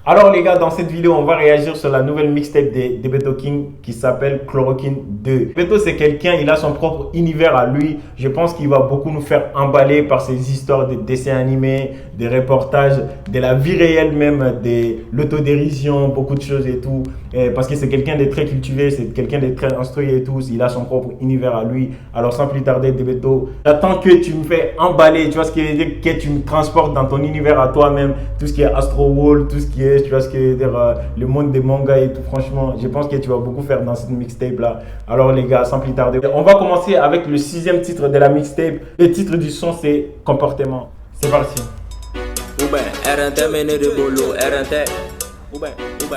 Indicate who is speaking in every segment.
Speaker 1: Alors les gars, dans cette vidéo, on va réagir sur la nouvelle mixtape de Beto King qui s'appelle Chloroquine 2. Beto, c'est quelqu'un, il a son propre univers à lui. Je pense qu'il va beaucoup nous faire emballer par ses histoires de dessins animés, des reportages, de la vie réelle même, de l'autodérision, beaucoup de choses et tout. Parce que c'est quelqu'un de très cultivé, c'est quelqu'un de très instruit et tout. Il a son propre univers à lui. Alors sans plus tarder, Beto, j'attends que tu me fais emballer, tu vois ce qui veut dire, que tu me transportes dans ton univers à toi-même, tout ce qui est Astro World, tout ce qui est, tu vois ce que je veux dire, le monde des mangas et tout. Franchement, je pense que tu vas beaucoup faire dans cette mixtape là. Alors les gars, sans plus tarder, on va commencer avec le 6e titre de la mixtape. Le titre du son, c'est Comportement. C'est parti.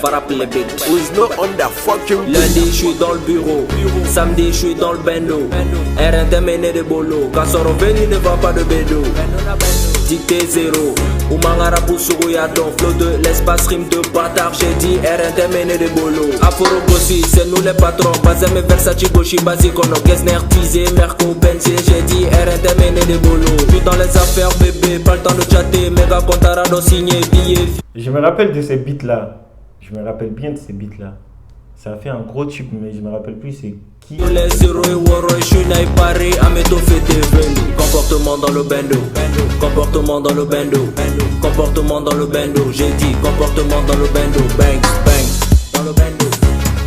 Speaker 2: Frappe les big. Lundi je suis dans le bureau, samedi je suis dans le bendo. RNT mené de bolo, quand sort venu ne va pas de bédo. Dicté zéro, ou mangara poussou ya don flow de l'espace rime de bâtard. J'ai dit RNT mené de bolo. Aforo Gossi, c'est nous les patrons. Bazem et Versace Goshi, Basikono, Gesner, Tizé, Merco, Benzi. J'ai dit RNT mené de bolo. Puis dans les affaires bébé, pas le temps de chatter. Méga Contarado signé, billet.
Speaker 1: Je me rappelle de ces beats là. Je me rappelle bien de ces beats là. Ça a fait un gros tube, mais je me rappelle plus c'est qui.
Speaker 2: Les héros et woro, je suis naïf Paris, Ameto fêté venu. Comportement dans le bendo, comportement dans le bendo, comportement dans le bendo. J'ai dit comportement dans le bendo, banks, banks, dans le bendo.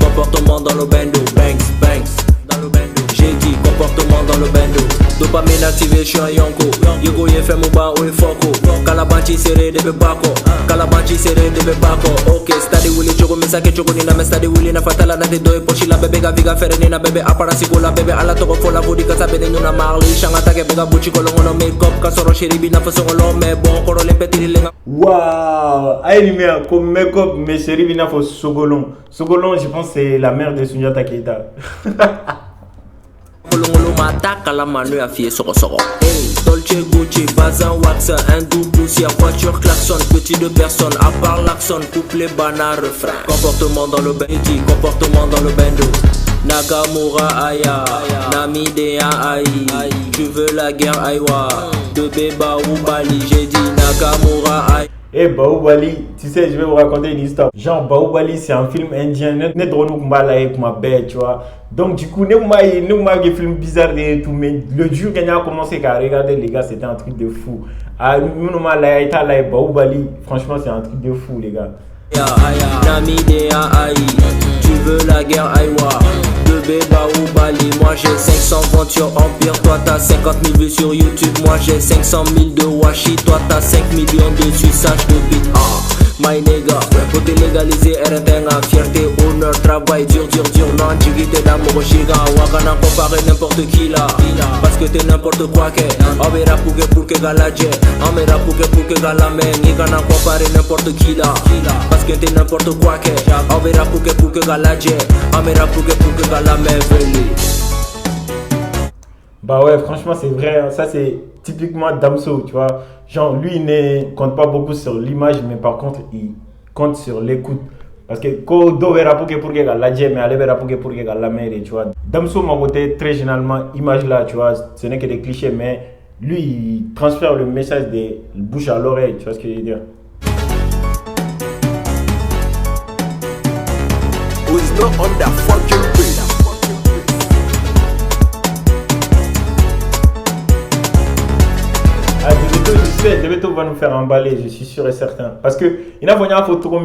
Speaker 2: Comportement dans le bendo, banks, banks, dans le bendo. J'ai dit comportement dans le bendo. Dopamine activé, je suis un yonko. Yogo ye fait mouba ou foko. Kalabanchi serré de bebako. Kalabanchi serré de bebako. Ok, stadi wili chogo misake chogo nina me stadi wili na fatala na te doye pochi la bebe ga viga fere nina bebe apara siko la bebe ala toko fola vodi kasa bene nuna marli shanga take bega buchi kolongo no make up kasoro sheribi na faso ngolo me bon koro le petiri lenga.
Speaker 1: Waouh, aïe mais comme make up mais chérie vina fo Sogolon. Sogolon, je pense c'est la mère de Sundiata Keita.
Speaker 2: Kolongolo mataka la manu a fié soro soro. Hey, Dolce Gucci, bazin wax, un double si voiture klaxon, petit de personne, à part l'axon, couplé bana refrain. Comportement dans le bendo, comportement dans le bendo. Nakamura Aya, Namidea Aïe, tu veux la guerre Aïwa, de Beba ou Bali, j'ai dit Nakamura Aïe.
Speaker 1: Eh Baoubali, tu sais, je vais vous raconter une histoire. Genre Baoubali, c'est un film indien. Net drôle kumbala avec ma bête, tu vois. Donc du coup, nous des films bizarres et tout, mais le jour qu'on a commencé à regarder les gars, c'était un truc de fou. Ah, nous Baoubali, franchement, c'est un truc de fou les gars.
Speaker 2: Namidea Aïe, tu veux la guerre Aïwa, de Beba ou Bali. Moi j'ai 500 ventes sur Empire, toi t'as 50 000 vues sur YouTube. Moi j'ai 500 000 de Washi, toi t'as 5 millions de suçage de bits. My nigga, côté légalisé, RNT, fierté, honneur, travail, dur, non, jigité d'amour, chiga, wakana, comparer n'importe qui là, parce que t'es n'importe quoi que, on verra pour que galadje, on verra pour que galamé, ni gana comparer n'importe qui là, parce que t'es n'importe quoi que, on verra pour que galadje, on verra pour que galamé, veli.
Speaker 1: Bah ouais, franchement, c'est vrai. Ça, c'est typiquement Damso, tu vois. Genre, lui, il ne compte pas beaucoup sur l'image, mais par contre, il compte sur l'écoute. Parce que quand on verra pour que la djemme, mais aller verra pour que la mère, tu vois. Damso m'a voté très généralement, image là, tu vois. Ce n'est que des clichés, mais lui, il transfère le message de bouche à l'oreille, tu vois ce que je veux dire.
Speaker 3: Who's not on that fucking beat?
Speaker 1: Beto va nous faire emballer, je suis sûr et certain. Parce que il a une photo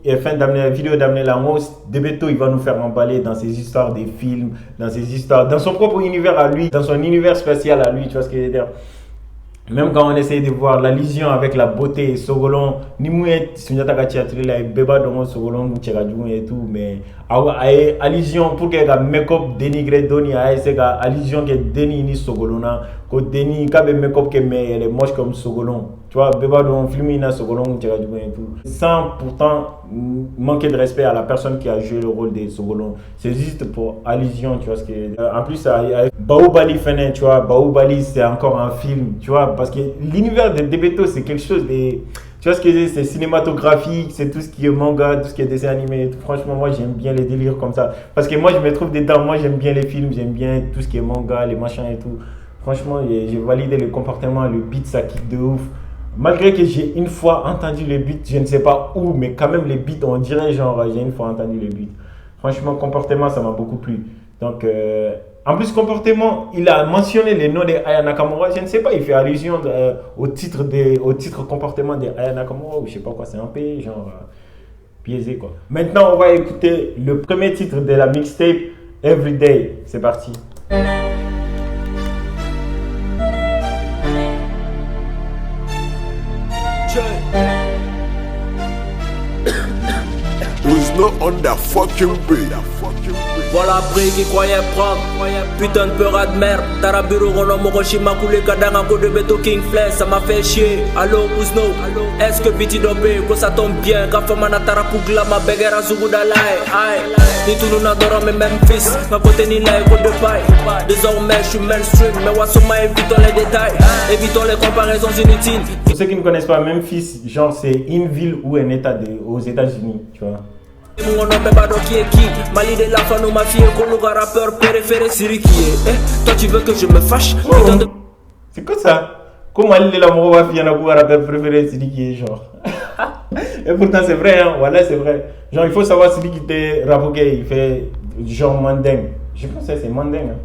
Speaker 1: et fin d'amener la vidéo d'amener la mousse. Beto il va nous faire emballer dans ses histoires des films, dans ses histoires, dans son propre univers à lui, dans son univers spécial à lui, tu vois ce que je veux dire. Même quand on essaye de voir l'allusion avec la beauté, Sogolon, ni mouet, Sunyata Kachiatri, la beba dans Sogolon, Mouchekadjou et tout, mais allusion pour qu'il y ait un make-up dénigré, doni, allusion que déni ni Sogolona, que déni, qu'il y ait un make-up qui est moche comme Sogolon. Tu vois, beba dans le film, il y a Sogolon, Mouchekadjou et tout. Sans pourtant manquer de respect à la personne qui a joué le rôle de Sogolon. C'est juste pour allusion, tu vois ce que. En plus, Baoubali Fené, tu vois, Baoubali c'est encore un film, tu vois, parce que l'univers de Beto c'est quelque chose de. Tu vois ce que c'est cinématographique, c'est tout ce qui est manga, tout ce qui est dessin animé. Franchement, moi j'aime bien les délires comme ça. Parce que moi je me trouve dedans, moi j'aime bien les films, j'aime bien tout ce qui est manga, les machins et tout. Franchement, j'ai validé le comportement, le beat ça kick de ouf. Malgré que j'ai une fois entendu le beat, je ne sais pas où, mais quand même les beats, on dirait genre j'ai une fois entendu le beat. Franchement, comportement, ça m'a beaucoup plu. Donc, en plus, comportement, il a mentionné les noms de Aya Nakamura. Je ne sais pas, il fait allusion au titre comportement de Aya Nakamura ou je sais pas quoi, c'est un pays genre biaisé quoi. Maintenant, on va écouter le premier titre de la mixtape, Everyday. C'est parti.
Speaker 3: Who's not on that fucking beat?
Speaker 2: Voilà après qui croyait prendre putain de peur à de merde. Taraburo Rono Moroshima Kule Kadanga Kode Beto King Flash. Ça m'a fait chier. Allo Ousno, est-ce que Biti Dobé que ça tombe bien? Kafamana Tarapugla ma begera Zugudalai. Aïe, ni tout nous n'adorons mes mêmes fils. Ma côté ni là écoute de paille. Désormais je suis mainstream. Mais Wasoma évitons les détails. Évitons les comparaisons inutiles.
Speaker 1: Pour ceux qui ne connaissent pas Memphis, genre c'est une ville ou un état aux États-Unis, tu vois.
Speaker 2: Mon nom est Bado qui est qui? Mali de la fan ou ma fille, Kologa rappeur préféré, Siri qui est. Toi tu veux que je me fâche?
Speaker 1: Oh. C'est quoi ça? Comment Mali de la ma fille, un rappeur préféré, Siri qui est genre. Et pourtant c'est vrai, hein, voilà c'est vrai. Genre il faut savoir Siri qui était rapogué, il fait genre manding. Je pense que c'est manding. Hein.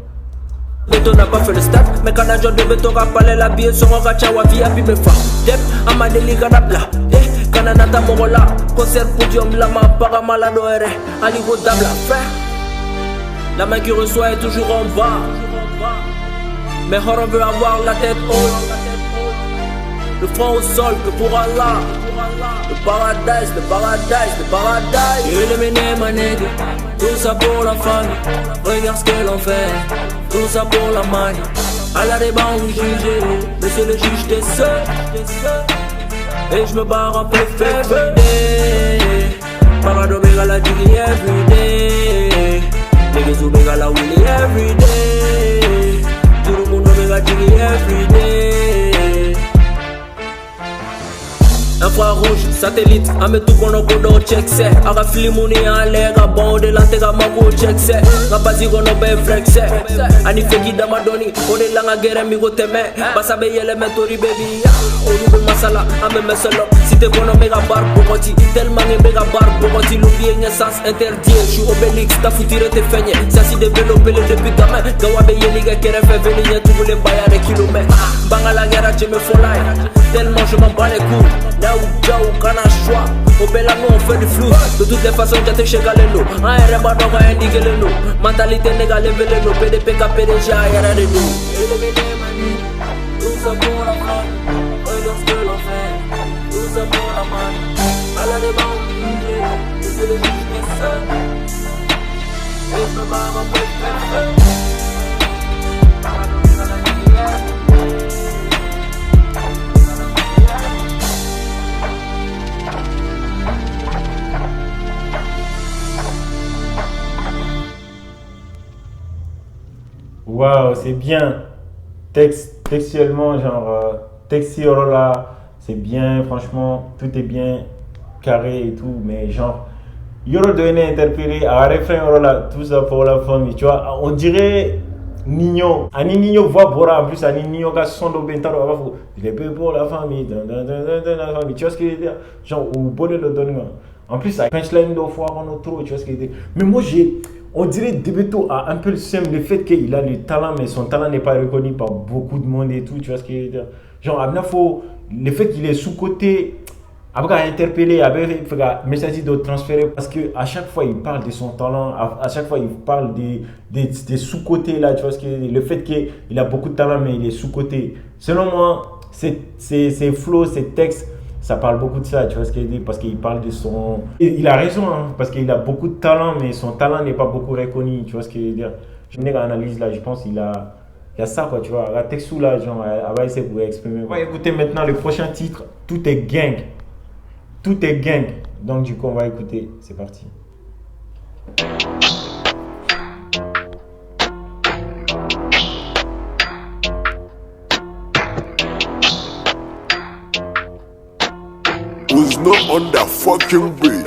Speaker 2: Beto n'a pas fait le stade, mais quand un jour de Beto rappelait la bille, son racha wa vie, puis me fa. Dep, Amadeli Gadabla. Kananata Morola, concert podium, la main para malado ere, aligo dabla, frère. La main qui reçoit est toujours en bas. Mais on veut avoir la tête haute. Le front au sol que pour Allah. Le paradise, le paradise, le paradise. Éliminer ma nègre, tout ça pour la famille. Regarde ce que l'on fait, tout ça pour la manie. À la débat on juge, mais c'est le juge des seuls. Et je me barre en PF everyday. Parado bega la jiggy everyday. Niggas who bega la willy everyday. Tout le monde bega jiggy everyday. Infrarouge, satellite, ame tout kono kodo check se. Aga flimuni en l'air, a bon de l'antega mago check se. Nga basi kono be flex se. Ani feki damadoni, ode langa gere migo teme. Basa be yele metori baby. Olu masala, ame mesolo. Si te kono mega bar bogoti, tellement nge mega bar bogoti. L'oublier nye sens interdit. J'suis Obélix, ta foutire te feigné. Ça si développé le depuis gamin. Gawa be yeli ga kere fe veni nye tout le baya de kilomètres. Banga la guerre, je me folai. Tellement je m'en bats les couilles. Là où Joe, qu'on a choix, au Bella nous on fait du flou. De toutes les façons, j'ai chez Galeno. Un RMA donc un indiqué le nous. Mentalité négative, le nous. PDP, PDG, y'a de nous. Tout ça pour la femme, regarde ce que l'on fait. Tout ça pour la main. À la débat, c'est le juge qui seul. Et je me barre en fait.
Speaker 1: Waouh, c'est bien. Textuellement, genre, texte là, c'est bien, franchement, tout est bien carré et tout, mais genre, Yoro devait interpellé à refrain là, tout ça pour la famille, tu vois, on dirait Nino. Ani Nino voit Bora, en plus, Ani Nino qui a son dos bentaro, il est peu pour la famille, la famille, tu vois ce qu'il veut dire? Genre, ou bonne le donne. En plus, avec punchline de fois, on a trop, tu vois ce qu'il veut dire? Mais moi, on dirait Debeto a un peu le seum, le fait qu'il a le talent, mais son talent n'est pas reconnu par beaucoup de monde et tout, tu vois ce qu'il veut dire? Genre, le fait qu'il est sous-côté, après interpellé, après message de transférer, parce qu'à chaque fois il parle de son talent, à chaque fois il parle des sous-côtés là, tu vois ce qu'il veut dire? Le fait qu'il a beaucoup de talent, mais il est sous-côté. Selon moi, ses flows, ses textes, ça parle beaucoup de ça, tu vois ce qu'il dit, parce qu'il parle de son... Il a raison, hein, parce qu'il a beaucoup de talent, mais son talent n'est pas beaucoup reconnu, tu vois ce qu'il veut dire. Je n'ai qu'analyse là, je pense qu'il a ça, quoi, tu vois. La texte là, genre, elle va essayer de exprimer. On va écouter maintenant le prochain titre, Tout est gang. Tout est gang. Donc du coup, on va écouter, c'est parti.
Speaker 3: Who's not on that fucking beat?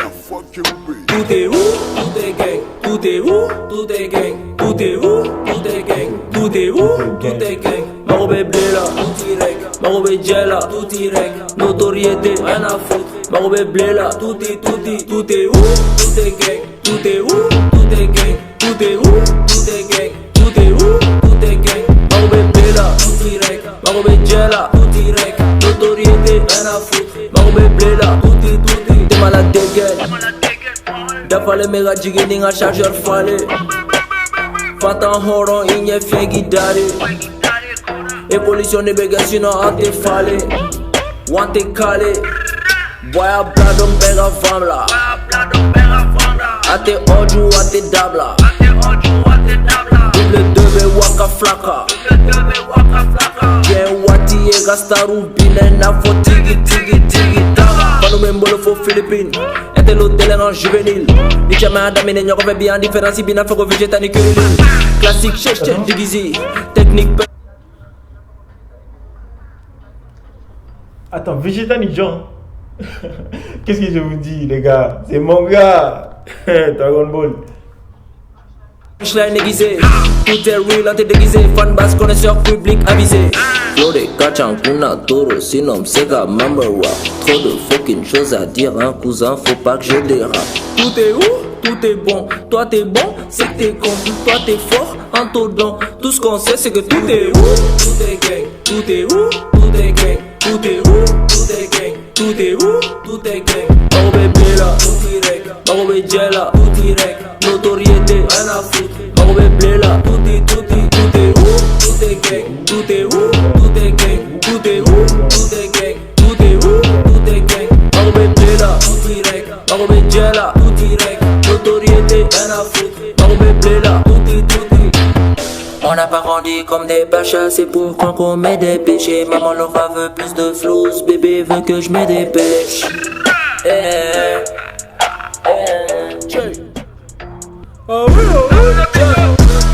Speaker 2: Tout est où? Tout est gang. Tout est où? Tout est gang. Tout est où? Tout est gang. Tout tout est où? Tout est gang. Ma robe est blé là, tout direct. Ma robe est gel là, tout direct. Notoriété, rien à foutre. Ma robe est blé là, tout est où? Tout est gang. Tout est où? Tout est gang. Tout est où? Tout est gang. Tout est où? Tout est gang. Ma robe est blé là, tout direct. Ma robe est gel là, tout direct. Notoriété, rien à foutre. Ma robe est blé là, tout est. T'es malade dégaine. D'affaire méga jigging à chargeur fallait. Fatan horon, il n'y a fait guidare. Et pollution de béga sinon on te fallait. On te calé. Boy a bladon bega fam là. A te oju, a te dabla. Double 2 waka flaka. Bien wati e gastaru bine na fo tigi dama. Pano membolo fo Philippines. Ete l'hôtel en juvénile. Ni jamais adamine n'y aurait bien différence si bien fait végétal ni culine. Classique chèche déguisé. Technique.
Speaker 1: Attends, Vegeta ni Jean. Qu'est-ce que je vous dis, les gars? C'est mon gars. Dragon Ball.
Speaker 2: Punchline aiguisé, tout est real, on t'est déguisé. Fan basse, connaisseur public avisé. Floré, Kachan, Kuna, Toro, Sinom, Sega, Mambawa. Trop de fucking choses à dire, hein, cousin, faut pas que je dérape. Tout est où? Tout est bon. Toi t'es bon, c'est que t'es con. Toi t'es fort, en taux dedans. Tout ce qu'on sait, c'est que tout est où? Tout est gang. Tout est où? Tout est gang. Tout est où? Tout est gang. Tout est où? Tout est gang. Ma robe est blé là, tout direct. Ma robe est gel là, tout direct. Notoriété, rien à foutre. Ma robe est blé là, tout est où? Tout est gang. Tout est où? Tout est gang. Tout est où? Tout est gang. Tout est où? Tout est gang. Ma robe est blé là, tout direct. Ma robe est gel là, tout direct. Notoriété, rien à foutre. Ma robe est blé là, tout est. On n'a pas grandi comme des bachas, c'est pourquoi qu'on met des péchés. Maman Laura veut plus de flouze, bébé veut que je me dépêche. Oh oui,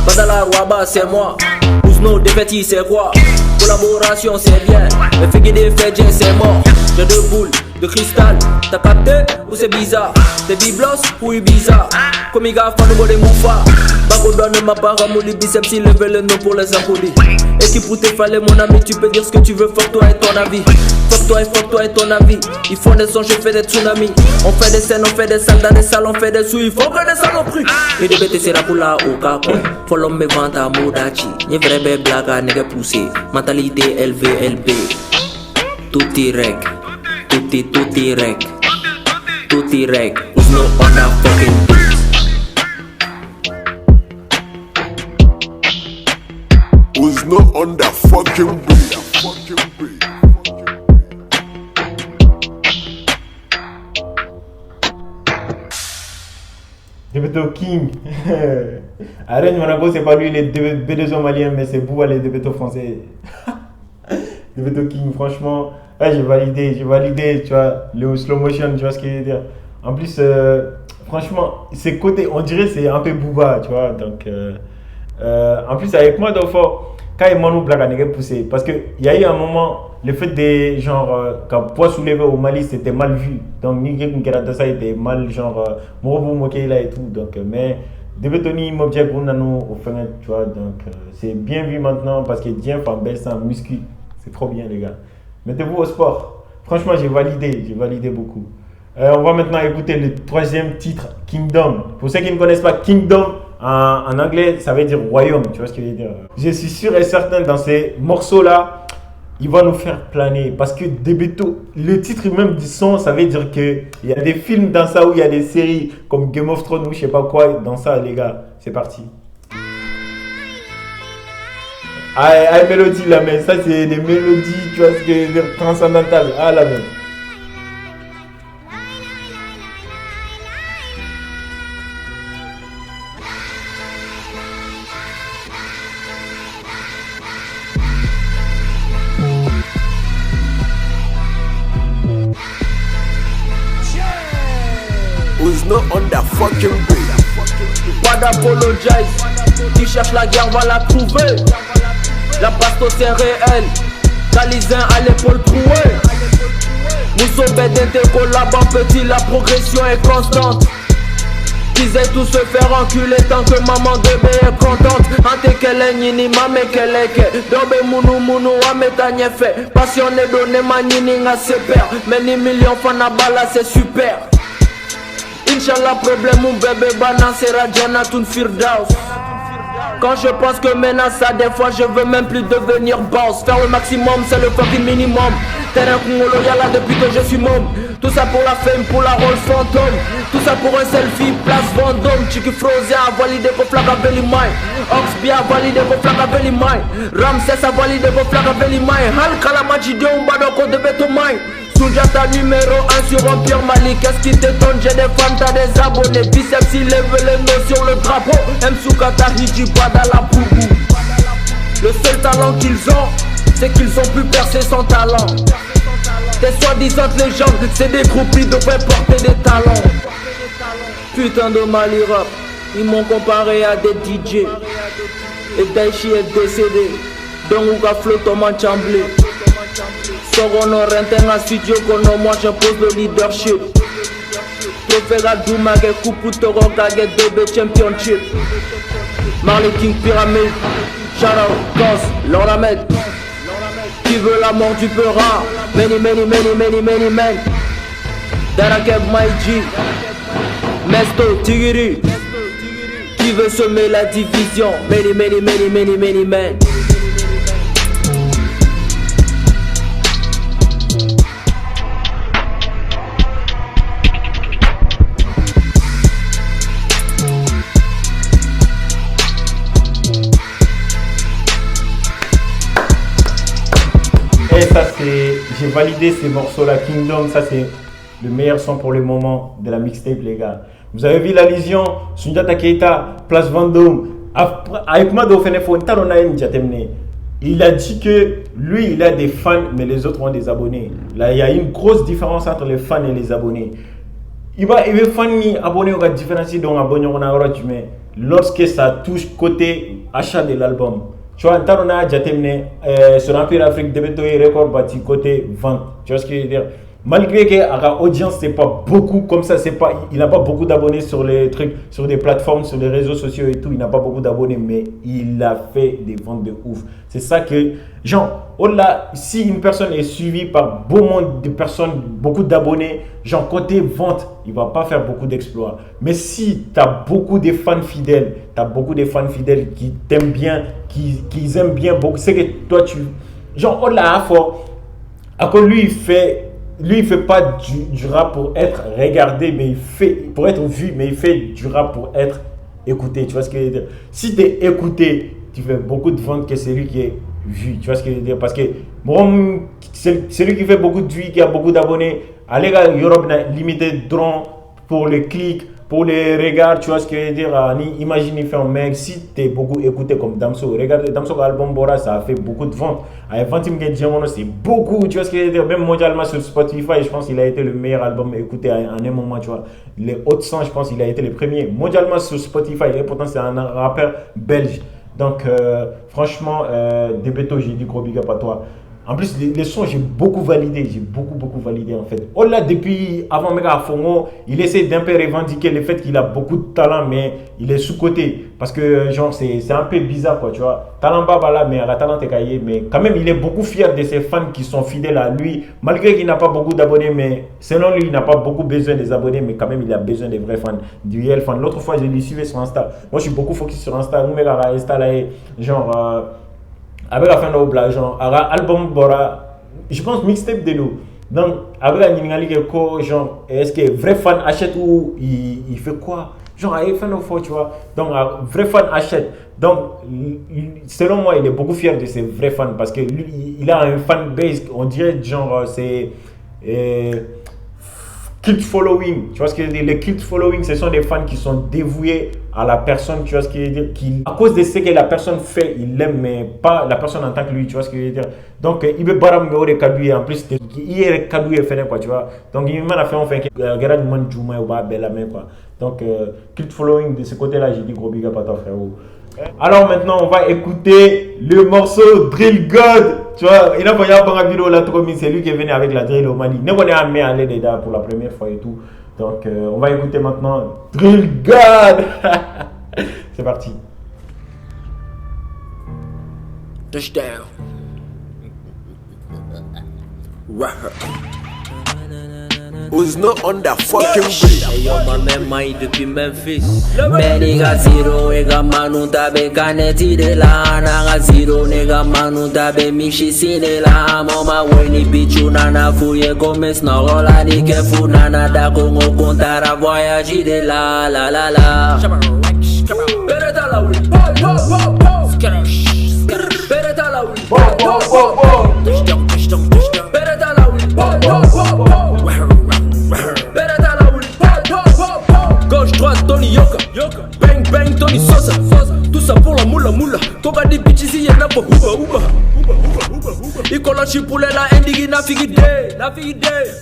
Speaker 2: Badala Waba c'est moi, Ouzno Defetti c'est quoi? Collaboration c'est bien, mais fait des faits c'est mort. J'ai deux boules de cristal, t'as capté ou c'est bizarre? T'es biblos ou Ibiza? Comme il gaffe, nous des moufa. Bago donne ma part à mon biceps, il lève le nom pour les impolis. Équipe où t'es fallait mon ami, tu peux dire ce que tu veux, fuck toi et ton avis. Fuck toi et ton avis. Ils font des sons, je fais des tsunamis. On fait des scènes, on fait des salles dans des salles, on fait des sous, il faut que des saloperies. Et des bêtes c'est la poula au kakon. Follow me vente à Modachi. Y'a vrai bé blaga, nègre poussé. Mentalité LVLB. Tout direct. Tout direct. Tout direct. Who's no on that fucking beat?
Speaker 3: Who's not on that fucking beat?
Speaker 1: Debeto King. Arène Monaco, c'est pas lui les B2O maliens, mais c'est Bouba les Debeto français. Debeto King, franchement, ouais, j'ai validé, tu vois, le slow motion, tu vois ce que je veux dire. En plus, franchement, ses côtés, on dirait c'est un peu Bouba, tu vois, donc... en plus avec moi d'enfant quand il m'a nous blague à poussé parce que il y a eu un moment le fait des genre quand poids soulevé au Mali c'était mal vu donc ni quelqu'un ça était mal genre morobo moké là et tout donc mais de Tony m'objet pour nous au fin tu vois donc c'est bien vu maintenant parce que Dien Fambel c'est un muscu c'est trop bien les gars mettez-vous au sport franchement j'ai validé beaucoup. On va maintenant écouter le troisième titre Kingdom. Pour ceux qui ne connaissent pas Kingdom en anglais, ça veut dire royaume, tu vois ce que je veux dire. Je suis sûr et certain dans ces morceaux-là, il va nous faire planer parce que Debeto, le titre même du son, ça veut dire que il y a des films dans ça où il y a des séries comme Game of Thrones ou je sais pas quoi dans ça les gars. C'est parti. Ah, mélodie là, mais ça c'est des mélodies, tu vois ce que je veux dire, transcendantales. Ah là même.
Speaker 3: Who's not on that fucking beat?
Speaker 2: Pas d'apologize. Qui cherche la guerre va la trouver. La bastos c'est réel. Calizin à l'épaule trouée. Mousso Bedente collab en petit, la progression est constante. disais tout se faire enculer tant que maman bébé est contente. Ante kele nyini mame keleke dobe munu munu ameta nyefe. Passionné donné ma nyini nga seper. Mais ni millions fana bala c'est super. Inch'Allah problème mon bébé bana sera Janatun Firdaus. Quand je pense que maintenant ça des fois je veux même plus devenir boss. Faire le maximum c'est le fucking minimum. Terrain Kungolo yala depuis que je suis môme. Tout ça pour la fame, pour la Rolls Phantom. Tout ça pour un selfie, place Vendôme. Chiki Frozen a validé vos flags à Velimai. Oxby a validé vos flags à Velimai. Ramsès a validé vos flags à Velimai. Hal Kalamachi de Umbadoko de Betomai. Sunjata numéro 1 sur Empire Mali. Qu'est-ce qui t'étonne? J'ai des fans, t'as des abonnés. Biceps il lève les nœuds sur le drapeau. Msukata Hijibada la boubou. Le seul talent qu'ils ont, c'est qu'ils ont pu percer sans talent. Tes soi-disant légendes, c'est des groupies devraient porter des talents. Putain de Mali rap, ils m'ont comparé à des DJ. Et Daichi est décédé, donc Ouga Flow Thomas Chamblé. Sorono Rentenga studio kono, moi j'impose le leadership. Profera Doumage Kupu Toro Kage DB Championship. Marley King Pyramid, shout out Goss, Lorlamed. Qui veut la mort du peura? Many men. Darakeb Maïji, Mesto Tigiri. Qui veut semer la division? Many men.
Speaker 1: Et ça c'est, j'ai validé ces morceaux-là, Kingdom, ça c'est le meilleur son pour le moment de la mixtape les gars. Vous avez vu la Légion, Sunjata Keita, Place Vendôme, avec moi il a dit que lui il a des fans mais les autres ont des abonnés. Là il y a une grosse différence entre les fans et les abonnés. Il va fan ni abonné on va différencier donc abonné on a aura tu mets lorsque ça touche côté achat de l'album. Tu vois, on a déjà terminé sur Empire Afrique de Beto et record bâti côté vente. Tu vois ce que je veux dire? Malgré que la audience c'est pas beaucoup comme ça, c'est pas, il n'a pas beaucoup d'abonnés sur les trucs, sur des plateformes, sur les réseaux sociaux et tout, il n'a pas beaucoup d'abonnés, mais il a fait des ventes de ouf. C'est ça que, genre, au-delà, si une personne est suivie par beaucoup de personnes, beaucoup d'abonnés, genre côté vente, il va pas faire beaucoup d'exploits. Mais si tu as beaucoup de fans fidèles, qui t'aiment bien, qui aiment bien beaucoup, c'est que toi tu, genre, au-delà à fort, à quoi lui il fait pas du rap pour être regardé, mais il fait pour être vu, mais il fait du rap pour être écouté. Tu vois ce que je veux dire? Si tu es écouté, tu fais beaucoup de ventes que celui qui est vu. Tu vois ce que je veux dire? Parce que bon, celui qui fait beaucoup de vues, qui a beaucoup d'abonnés, allez gars, Europe n'a limité drone pour les clics, pour les regards. Tu vois ce que je veux dire? Imagine il fait un mec, si tu es beaucoup écouté comme Damso, regardez Damso album Bora, ça a fait beaucoup de ventes. Avec 20 Diamono, c'est beaucoup. Tu vois ce que je veux dire? Même mondialement sur Spotify, je pense qu'il a été le meilleur album écouté en un moment. Tu vois, les Hautes 100, je pense qu'il a été le premier mondialement sur Spotify. Et pourtant, c'est un rappeur belge. Donc, franchement, Debeto, j'ai dit gros big up à toi. En plus, les sons, j'ai beaucoup validé en fait. Oh là, depuis avant Mega Fongo, il essaie d'un peu revendiquer le fait qu'il a beaucoup de talent, mais il est sous-côté. Parce que, genre, c'est un peu bizarre, quoi, tu vois. Talent baba là, mais à la talent caillé. Mais quand même, il est beaucoup fier de ses fans qui sont fidèles à lui. Malgré qu'il n'a pas beaucoup d'abonnés, mais selon lui, il n'a pas beaucoup besoin des abonnés, mais quand même, il a besoin des vrais fans, du réel fan. L'autre fois, je l'ai suivi sur Insta. Moi, je suis beaucoup focus sur Insta. Mega Insta là, genre. Avec la fin de l'oblat, genre, album Bora, je pense mixtape de nous. Donc, avec la Ningali genre, est-ce que vrai fan achète ou il fait quoi? Genre, avec fan of tu vois. Donc, vrai fan achète. Donc, selon moi, il est beaucoup fier de ses vrais fans parce que lui, il a un fan base, on dirait, genre, c'est. Cult following, tu vois ce que je veux dire? Les cult following, ce sont des fans qui sont dévoués à la personne, tu vois ce que je veux dire? Qui, à cause de ce que la personne fait, il l'aime, mais pas la personne en tant que lui, tu vois ce que je veux dire? Donc, il veut baram de kadoué en plus, il est kadoué fait quoi, tu vois? Donc, il m'a fait enfin que Gerard Man Juma ou ba belle main quoi. Donc, cult following de ce côté-là, j'ai dit gros big up à toi frérot. Alors maintenant, on va écouter le morceau Drill God. Tu vois, il a pas une vidéo là, c'est lui qui est venu avec la drill au Mali. Nous on est amené à aller dedans pour la première fois et tout. Donc, on va écouter maintenant Drill God. C'est parti.
Speaker 2: Touchdown.
Speaker 3: Who's not on that fucking beat?
Speaker 2: Hey yo, ma même maille depuis Memphis. Mais nigga zero, nigga manu tabe kaneti de la. Naga zero, nigga manu tabe mishi sine la. Mama weni bichu nana fouye comme snorola ni ke fou nana da kongo kontara voyage de la la la la. Beretta la oui, Beretta la oui, Beretta la oui, gauche, droite, Tony Yoka, bang bang, Tony Sosa, tout ça pour la moula moula. Toka di bitches y en a pour Uba. Ikola chipule la endigi na figide.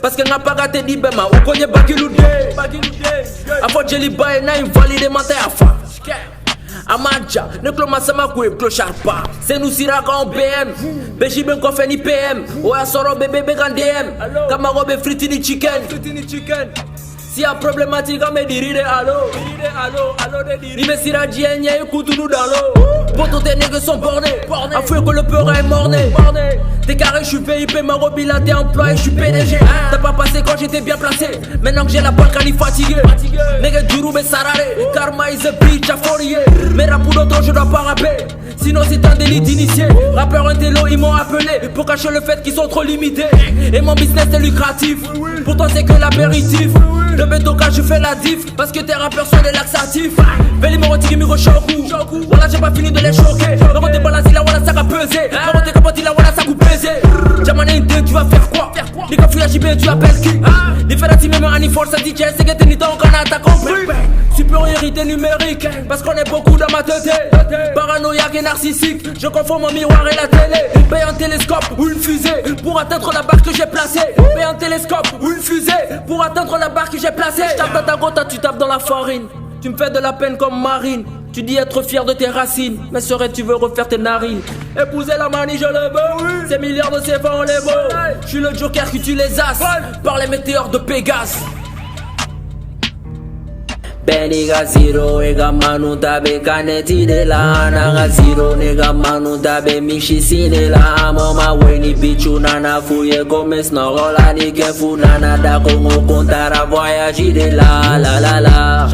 Speaker 2: Parce que n'a pas gâté di bema, ou konye bakilude. Afo jelly boy na invalide mate afa. Amadja, ne kloma sama kwe clochard pas. C'est nous siraka en BM. Beji ben kofe ni PM. Oya soro bébé began DM. Kamaro be friti ni chicken. Si y'a problématique, on me dit allo. Rive sira djienye, écoute-nous dans l'eau. Pourtant tes nègres sont bornés. Afoué que le peur est morné. T'es carré, j'suis VIP, ma robila, t'es employé, j'suis PDG. T'as pas passé quand j'étais bien placé. Maintenant que j'ai la banque, elle est fatiguée. Nègre du roube et sararé. Karma is a bitch, à forier. Mais rap pour d'autres, je dois pas rapper. Sinon c'est un délit d'initié. Rappeur intello, ils m'ont appelé pour cacher le fait qu'ils sont trop limités. Et mon business est lucratif. Pourtant c'est que l'apéritif. Le béton quand je fais la diff. Parce que tes rappeurs sont des laxatifs. Veli me retire, me rechoku. Voilà j'ai pas fini de les choquer. Me retiens pas la silla, voilà ça va peser. Me retiens capote, là voilà ça va peser. Jamane une tu vas faire quoi? Les gars fouillent JB, tu appelles qui? Les ferrati même Annie Force, ça dit que c'est que t'es ni ton canard, t'as compris? Supériorité numérique. Parce qu'on est beaucoup dans ma tête. Paranoïaque et narcissique. Je confonds mon miroir et la télé. Paye un télescope ou une fusée pour atteindre la barre que j'ai placée. Paye un télescope ou une fusée pour atteindre la barre que j'ai placée. Je tape dans ta gota, tu tapes dans la farine. Tu me fais de la peine comme Marine. Tu dis être fier de tes racines. Mais serais-tu veux refaire tes narines? Épouser la manie, je le veux. Ces milliards de CFA, on les vaut. Je suis le joker qui tue les as par les météores de Pégase. Beniga zero, ega manu tabe kaneti de la. Naga zero, nega manu tabe mishi sine la. Mama weni bichu nana fouye comme snorola ni ke fou nana da kongo kontara voyage de la la la la.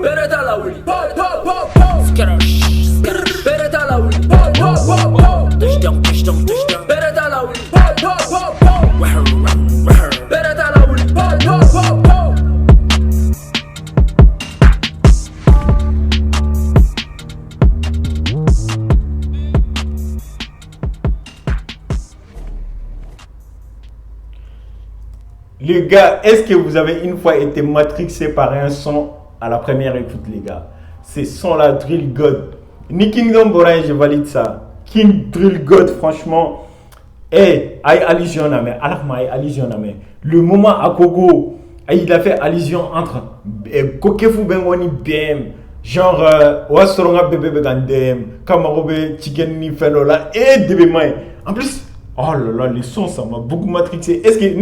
Speaker 2: Beretta la oui, Beretta la oui, touchdown, Beretta la oui, Beretta la oui.
Speaker 1: Les gars, est-ce que vous avez une fois été matrixé par un son à la première écoute, les gars? C'est son là, Drill God. Ni Kingdom Borain, je valide ça. King Drill God, franchement. Aïe, allusion à mais. Allusion à mais. Le moment à Kogo, il a fait allusion entre Kokefu Bengwani BM. Genre, Wassoronga Bébé Begandem, Kamarobe, Chicken Ni Felola et Debemai. En plus, oh là là, les sons, ça m'a beaucoup matrixé. Est-ce que.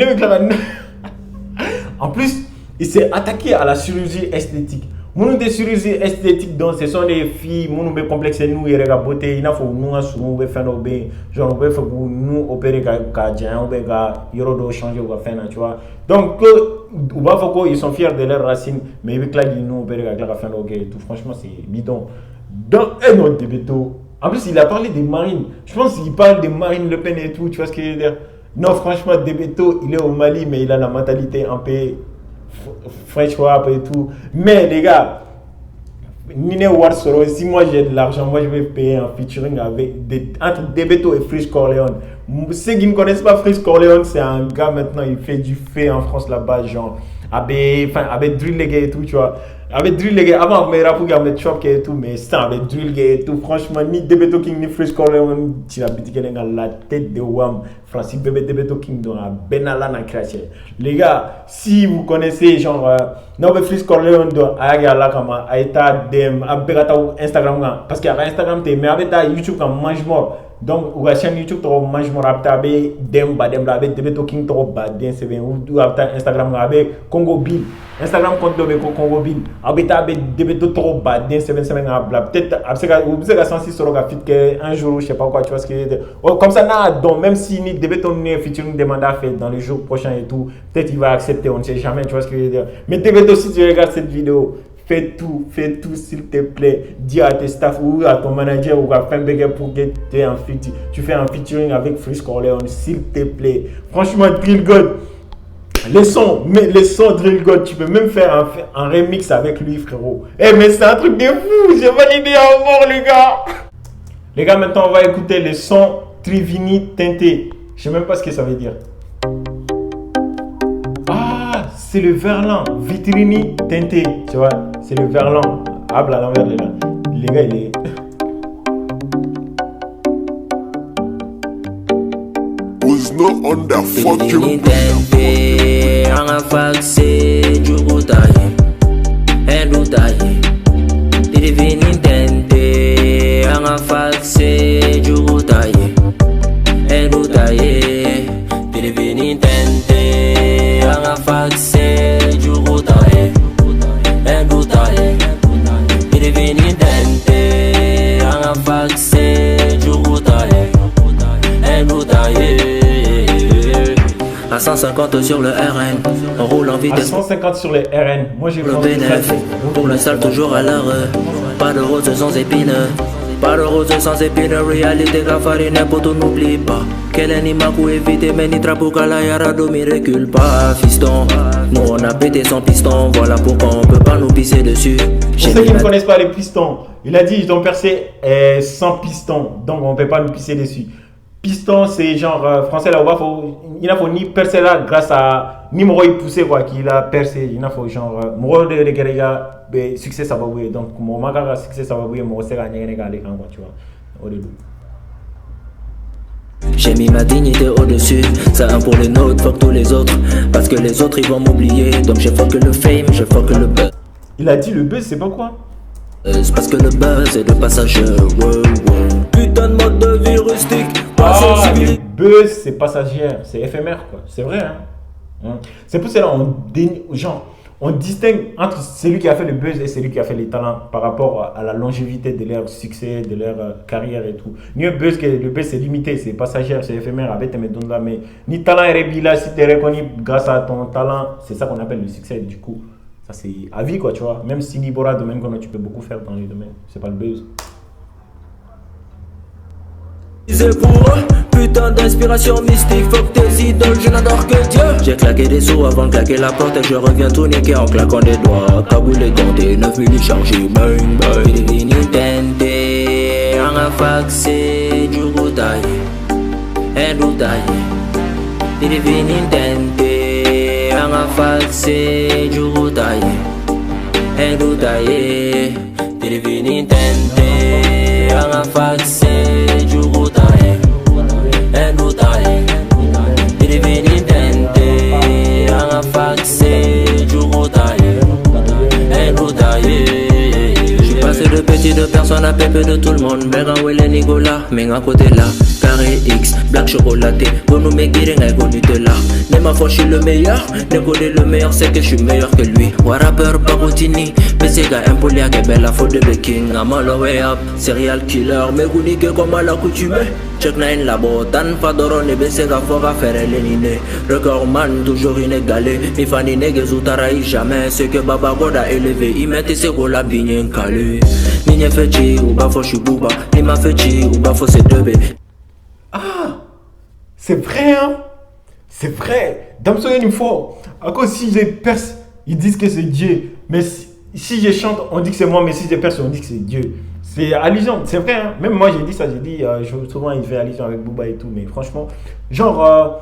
Speaker 1: En plus, il s'est attaqué à la chirurgie esthétique. Nous des chirurgies esthétiques, donc ce sont des filles, nous be complexes nous et rega beauté, il faut nous assumer be faire nos genre be faut nous opérer ka djan be ga yoro changer ou faire tu vois. Donc ou ba faut ils sont fiers de leurs racines, mais avec là ils nous opérer ka faire nos tout franchement c'est bidon. Donc un autre Debeto. En plus il a parlé des marines. Je pense qu'il parle des Marine Le Pen et tout, tu vois ce que je veux dire. Non, franchement Debeto, il est au Mali mais il a la mentalité un peu French rap et tout. Mais les gars, Nine Warsoro, si moi j'ai de l'argent, moi je vais payer un featuring entre Debeto et Fresh Corleone. Ceux qui ne connaissent pas Fresh Corleone, c'est un gars maintenant, il fait du fait en France là-bas, genre avec Drill les gars et tout, tu vois. Avec Drill les gars, avant mes rappeurs, avec Chop et tout, mais ça avec Drill et tout, franchement, ni Debeto King ni Fresh Corleone, tu as bêté la tête de Wam, Francis Bébé Debeto King dans la Benalla na craché. Les gars, si vous connaissez genre non mais Fresh Corleone doit aller là comme à état dem à Berata Instagram parce qu'il y a Instagram mais avec ta YouTube comme mange mort. donc ou la chaîne YouTube trop mange mon rapta be dem rabe debe to king trop baden c'est bien ou rapta Instagram rabe Congo Bill Instagram compte de Congo Bill abeta be debe to trop baden c'est bien peut-être après vous avez senti sur le fit que un jour je sais pas quoi tu vois ce que comme ça na donc même si ni debe to ne featuring demande à faire dans les jours prochains et tout peut-être il va accepter on ne sait jamais tu vois ce que je veux dire mais debe to si tu regardes cette vidéo fais tout s'il te plaît. Dis à tes staff ou à ton manager ou à Fembeger pour que tu fais un featuring avec Freeze Corleone, s'il te plaît. Franchement, Drill God, les sons Drill God, tu peux même faire un remix avec lui, frérot. Eh, mais c'est un truc de fou, j'ai validé à mort, les gars. Les gars, maintenant, on va écouter les sons Trivini teintés. Je sais même pas ce que ça veut dire. C'est le verlan, vitrini teinté, tu vois, c'est le verlan. Ah, à l'envers, les gars, il est.
Speaker 3: Was not on that fucking
Speaker 2: À 150 sur le RN, on roule en vitesse.
Speaker 1: À 150 sur les RN, moi j'ai
Speaker 2: le bénéf, pour le sale toujours à l'heure. Pas de rose sans épines, pas de rose sans épines. Réalité gafarine, poto n'oublie pas. Quel animal pour éviter, mais ni trapo kalayara domi recule pas, fiston. Nous on a pété son piston, voilà pourquoi on peut pas nous pisser dessus.
Speaker 1: Pour ceux qui ne connaissent pas les pistons, il a dit ils ont percé sans piston, donc on peut pas nous pisser dessus. Piston, c'est genre français là, il n'a faut ni percer là grâce à ni moro il poussé quoi, qu'il a percé, il n'a faut genre moro de guerriga, succès ça va bouiller, donc mon magaga succès ça va bouiller, moro c'est gagné les gars tu vois, au début.
Speaker 2: J'ai mis ma dignité au-dessus, c'est un pour les nôtres, fuck tous les autres, parce que les autres ils vont m'oublier, donc je fuck le fame, je fuck le buzz.
Speaker 1: Il a dit le buzz, c'est pas quoi?
Speaker 2: C'est parce que le buzz est le passager, putain de mode de vie rustique.
Speaker 1: Le buzz c'est passagère, c'est éphémère quoi, c'est vrai hein. C'est pour cela on distingue entre celui qui a fait le buzz et celui qui a fait les talents par rapport à la longévité de leur succès, de leur carrière et tout. Le buzz c'est limité, c'est passagère, c'est éphémère, mais ni talent et rébila, si tu es reconnu grâce à ton talent, c'est ça qu'on appelle le succès du coup. Ça c'est à vie quoi, tu vois. Même si Nibora, domaine qu'on tu peux beaucoup faire dans les domaines, c'est pas le buzz.
Speaker 2: C'est pour eux, putain d'inspiration mystique, fuck tes idoles, je n'adore que Dieu. J'ai claqué des sous avant de claquer la porte et je reviens tout niquer en claquant des doigts. Cagoulé compté, 9000 chargés, bang bang. Divini tente, anga faxé, jugoutaye, endoutaye. Divini tente, anga faxé, jugoutaye, endoutaye. Divini tente, anga faxé, jugoutaye. De petit de personne à pépé de tout le monde. Mega Welle Nicolas, mais à côté là. Carré X, black chocolaté. Pour nous make it et connu de là. Mais ma foi, je suis le meilleur. Négoler le meilleur, c'est que je suis meilleur que lui. Wa rapper Barotini. Mais c'est gars impolia qui est belle la faute de Beking. I'm all the way up, serial killer. Mais gouni que comme à l'accoutumée. Check nine la botan, pas d'oron et baissé à fort à faire l'éliné. Record man, toujours inégalé. Mi fani neges ou taraï jamais. Ce que Baba God a élevé, il mettait ses gros la bien calé. Ni n'y fait chi ou bafo je suis bouba. Ni m'a fait chi ou bafo c'est deux bé.
Speaker 1: Ah, c'est vrai hein. C'est vrai. Damso une fois, à cause si je perce, ils disent que c'est Dieu. Mais si je chante, on dit que c'est moi. Mais si je perce, on dit que c'est Dieu. C'est allusion, c'est vrai hein? Même moi j'ai dit ça, souvent il fait allusion avec Booba et tout, mais franchement, genre,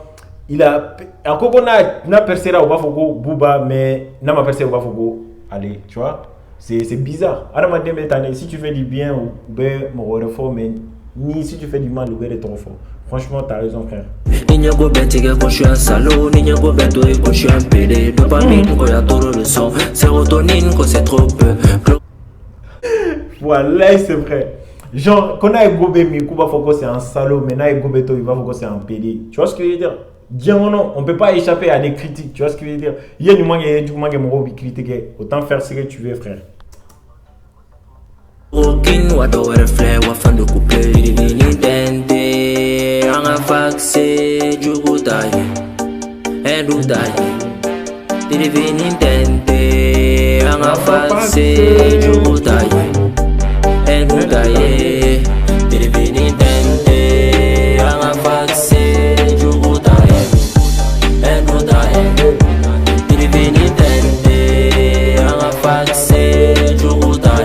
Speaker 1: il a, encore qu'on a percé là au Bafoko, Booba, mais n'a pas percé au Bafoko, allez, tu vois, c'est bizarre. Alors si tu fais du bien, ou ben, mon refort, mais ni si tu fais du mal, le ben est trop fort. Franchement, t'as raison, frère.
Speaker 2: Niño go bête, quand je suis un salaud, niño go bête, quand je suis un pédé, dopamine, quand il y a trop de sang, sérotonine, quand c'est trop peu.
Speaker 1: Voilà, c'est vrai. Genre, quand on a gobé, mais Kuba Foko c'est un salaud, maintenant Gobeto, il va Foko c'est un PD. Tu vois ce que je veux dire? Non, on ne peut pas échapper à des critiques. Tu vois ce que je veux dire? Il y a du moins qui critiquer. Autant faire ce que tu veux, frère.
Speaker 2: Aucune wa do reflet wa fan de couple divini tente anga faxe jugu taye endu taye divini tente anga faxe jugu taye endu taye divini tente anga faxe jugu taye endu taye divini tente anga faxe jugu taye.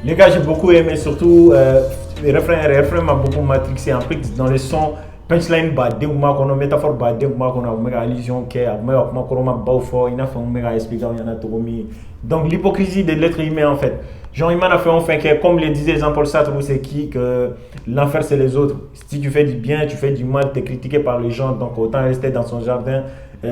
Speaker 1: Les gars, j'ai beaucoup aimé, surtout le refrain m'a beaucoup matrixé. En plus, dans les sons, punchline, métaphore, allusion, donc l'hypocrisie de l'être humain en fait. Genre, il m'a fait enfin que, comme le disait Jean-Paul Sartre, c'est qui que l'enfer c'est les autres. Si tu fais du bien, tu fais du mal, tu es critiqué par les gens, donc autant rester dans son jardin.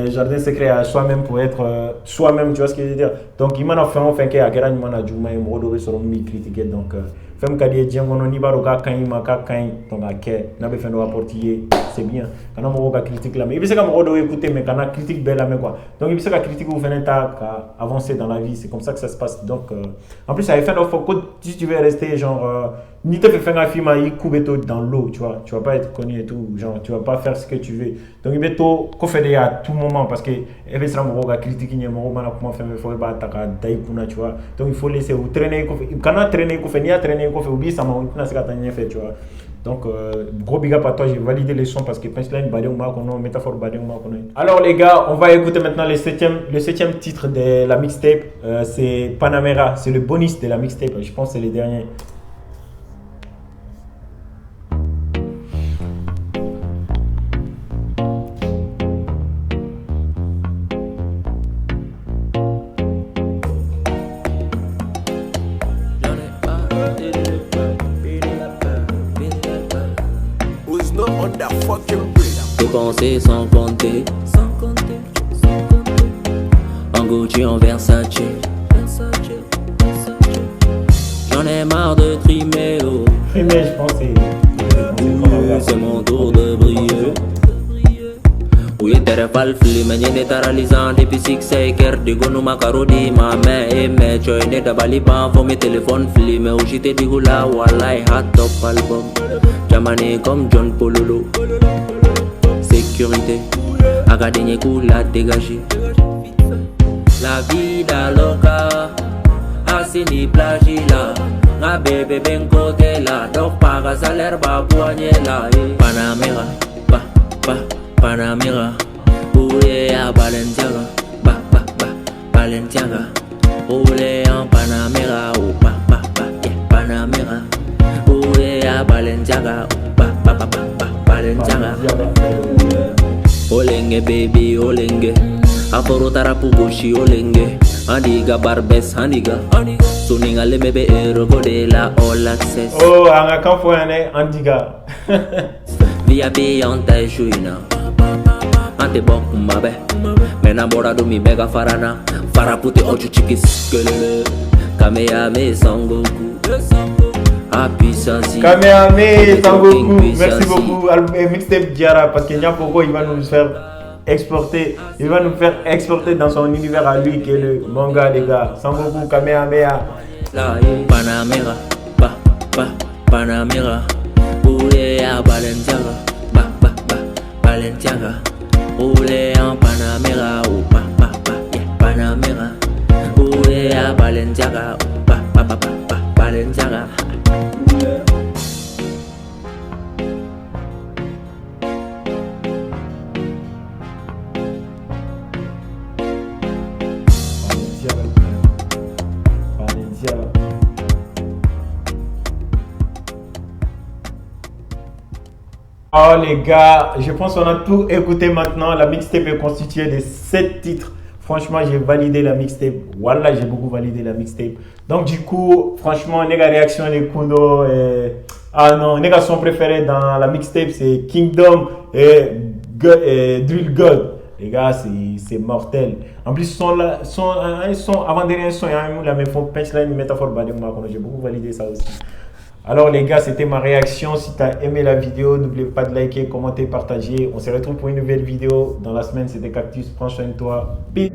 Speaker 1: Jardin secret à soi-même pour être soi-même, tu vois ce que je veux dire. Donc il m'a fait enfin que Akera ni mana juma et Morodore seront mis critiqués. Donc femme kadi djangono ni baro ka kan ma ka kan donc ake na be fait no apporter c'est bien. Quand on va critique là mais il sait comme Morodore écouter mais quand on critique belle là mais quoi. Donc il sait que critique vous venez à avancer dans la vie, c'est comme ça que ça se passe. Donc en plus ça fait no faut si tu veux rester genre ni te faire un film à Kubeto dans l'eau, tu vois, tu vas pas être connu et tout, genre tu vas pas faire ce que tu veux. Donc il est tout qu'on fait à tout moment parce que il sera mon gars critiquer ni mon gars comment faire faut pas attaquer daikuna, tu vois. Donc il faut laisser ou traîner quand on traîner qu'on fait ni à traîner qu'on fait oublier ça m'a on ça qu'à fait, tu vois. Donc gros big up à toi, j'ai validé les sons parce que punchline badé ou ma kono métaphore badé ou ma kono. Alors les gars, on va écouter maintenant le septième titre de la mixtape, c'est Panamera, c'est le bonus de la mixtape, je pense que c'est le dernier.
Speaker 2: Dépenser sans compter, en Gucci, en Versace. J'en ai marre de trimer, oh.
Speaker 1: Trimer, je pense
Speaker 2: c'est mon tour de briller. Oui, t'es pas le film, mais y'en est paralysant depuis 6 heures. De gono macaroni, ma main et mes joints de baliban. Pour mes téléphones filmés, où j'étais du goula, wallah, hot top album. Jamani comme John Pololo. Sécurité, Agadegné la dégagé. La vida loca, asini plagila. Na bébé ben côté là, donc paga salaire ba poignet là. Panamera, Panamera, roulé à Balenciaga, Balenciaga, roulé en Panamera, Panamera, roulé à Balenciaga, Balenciaga. Olenge baby, olenge, aporo tarapu goshi olenge, andiga barbes andiga, suninga le mebe erogode la all access.
Speaker 1: Oh, anga kampo ane andiga.
Speaker 2: Via ante shuina, ante boku mabe, menamorado mi mega farana, farapute ocho chikis, kelele, kameyame sangoku.
Speaker 1: Kamehameha, Sangoku, merci beaucoup. Mixtape Diarra, parce qu'il y a pourquoi il va nous faire exporter, dans son univers à lui qui est le manga, les gars. Sangoku, Kamehameha.
Speaker 2: Panamera, Panamera, roulé à Balenciaga, Balenciaga, roulé en Panamera, Panamera, roulé à Balenciaga, Balenciaga.
Speaker 1: Oh les gars, je pense qu'on a tout écouté maintenant. La mixtape est constituée de 7 titres. Franchement, j'ai validé la mixtape. Voilà, j'ai beaucoup validé la mixtape. Donc du coup, franchement, les réactions, les kundo, Ah non, mes son préféré dans la mixtape, c'est Kingdom et Drill God. Les gars, c'est mortel. En plus, avant-dernier son, il y a un la même punchline, une métaphore, j'ai beaucoup validé ça aussi. Alors les gars, c'était ma réaction. Si tu as aimé la vidéo, n'oubliez pas de liker, commenter, partager. On se retrouve pour une nouvelle vidéo dans la semaine. C'était Cactus. Prends soin de toi. Peace.